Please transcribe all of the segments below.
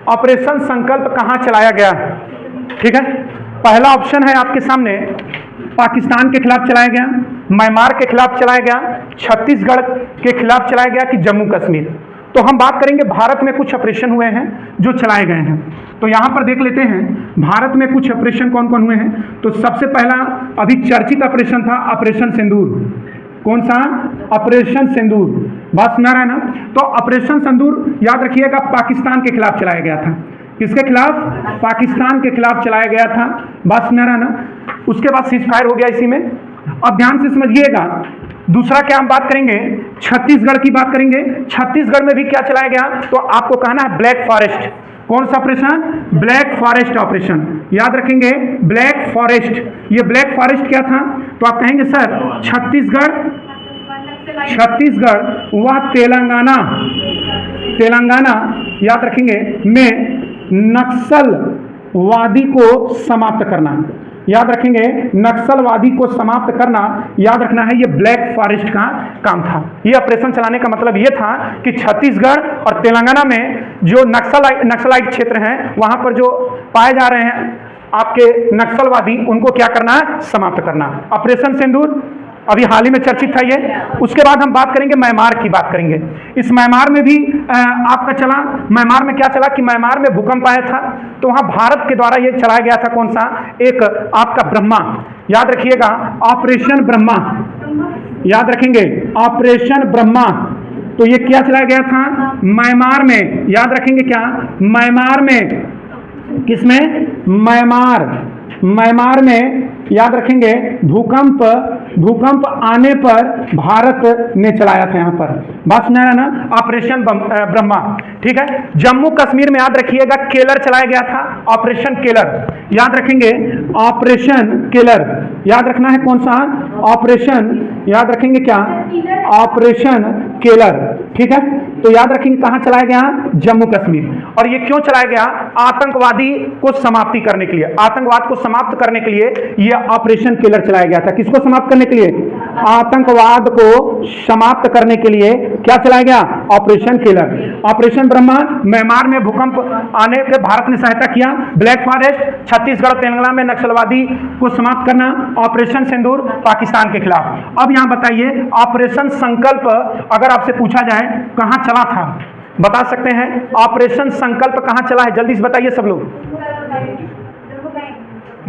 Operation संकल्प कहां चलाया गया? ठीक है, पहला ऑप्शन है आपके सामने, पाकिस्तान के खिलाफ चलाया गया, म्यांमार के खिलाफ चलाया गया, छत्तीसगढ़ के खिलाफ चलाया गया कि जम्मू कश्मीर। तो हम बात करेंगे भारत में कुछ ऑपरेशन हुए हैं जो चलाए गए हैं। तो यहां पर देख लेते हैं भारत में कुछ ऑपरेशन कौन कौन हुए हैं। तो सबसे पहला अभी चर्चित ऑपरेशन था ऑपरेशन सिंदूर। कौन सा? ऑपरेशन सिंदूर। बात सुना रहा है ना? तो ऑपरेशन सिंदूर याद रखिएगा पाकिस्तान के खिलाफ चलाया गया था। किसके खिलाफ? पाकिस्तान के खिलाफ चलाया गया था। बात सुना रहा है ना? उसके बाद सीज फायर हो गया इसी में। अब ध्यान से समझिएगा, दूसरा क्या हम बात करेंगे, छत्तीसगढ़ की बात करेंगे। छत्तीसगढ़ में भी क्या चलाया गया? तो आपको कहना है ब्लैक फॉरेस्ट। कौन सा ऑपरेशन? Black forest operation. याद रखेंगे ब्लैक फॉरेस्ट। ये ब्लैक फॉरेस्ट क्या था? तो आप कहेंगे सर छत्तीसगढ़ व तेलंगाना याद रखेंगे में नक्सलवादी को समाप्त करना। याद रखेंगे नक्सलवादी को समाप्त करना, याद रखना है, ये ब्लैक फॉरेस्ट का काम था। ये ऑपरेशन चलाने का मतलब ये था कि छत्तीसगढ़ और तेलंगाना में जो नक्सलाइट क्षेत्र हैं वहां पर जो पाए जा रहे हैं आपके नक्सलवादी, उनको क्या करना? समाप्त करना। ऑपरेशन सिंदूर अभी हाल ही में चर्चित था ये। उसके बाद हम बात करेंगे म्यांमार की बात करेंगे। इस म्यांमार में भी आपका चला, म्यांमार में क्या चला कि म्यांमार में भूकंप आया था, तो वहां भारत के द्वारा ये चलाया गया था। कौन सा? एक आपका ब्रह्मा। याद रखिएगा ऑपरेशन ब्रह्मा। याद रखेंगे ऑपरेशन ब्रह्मा। तो ये क्या चलाया गया था? म्यांमार में। याद रखेंगे क्या? म्यांमार में। किसमें? म्यांमार में। याद रखेंगे भूकंप आने पर भारत ने चलाया था यहां पर। बात सुना है ना? ऑपरेशन ब्रह्मा। ठीक है, जम्मू कश्मीर में याद रखिएगा केलर चलाया गया था, ऑपरेशन केलर। याद रखेंगे ऑपरेशन केलर। याद रखना है कौन सा? ऑपरेशन, याद रखेंगे क्या? Operation Keller. ठीक है, तो याद रखेंगे कहां चलाया गया? जम्मू कश्मीर। और ये क्यों चलाया गया? आतंकवादी को समाप्ति करने के लिए। आतंकवाद को समाप्त करने के लिए यह ऑपरेशन केलर चलाया गया था। किसको समाप्त करने के लिए? आतंकवाद को समाप्त करने के लिए क्या चलाया गया? Operation Keller. Operation Brahma, Myanmar में भूकंप आने पे भारत ने सहायता किया। ब्लैक फॉरेस्ट, छत्तीसगढ़ तेलंगाना में नक्सलवादी को समाप्त करना। ऑपरेशन सिंदूर, पाकिस्तान के खिलाफ। अब यहां बताइए ऑपरेशन संकल्प अगर आपसे पूछा जाए कहां चला था, बता सकते हैं? ऑपरेशन संकल्प कहां चला है? जल्दी से बताइए सब लोग,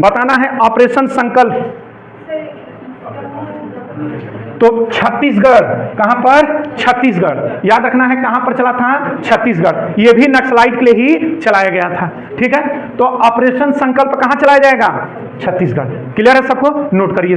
बताना है। ऑपरेशन संकल्प तो छत्तीसगढ़। कहां पर? छत्तीसगढ़। याद रखना है कहां पर चला था? छत्तीसगढ़। यह भी नक्सलाइट के लिए ही चलाया गया था। ठीक है, तो ऑपरेशन संकल्प कहां चलाया जाएगा? छत्तीसगढ़। क्लियर है सबको? नोट करिए।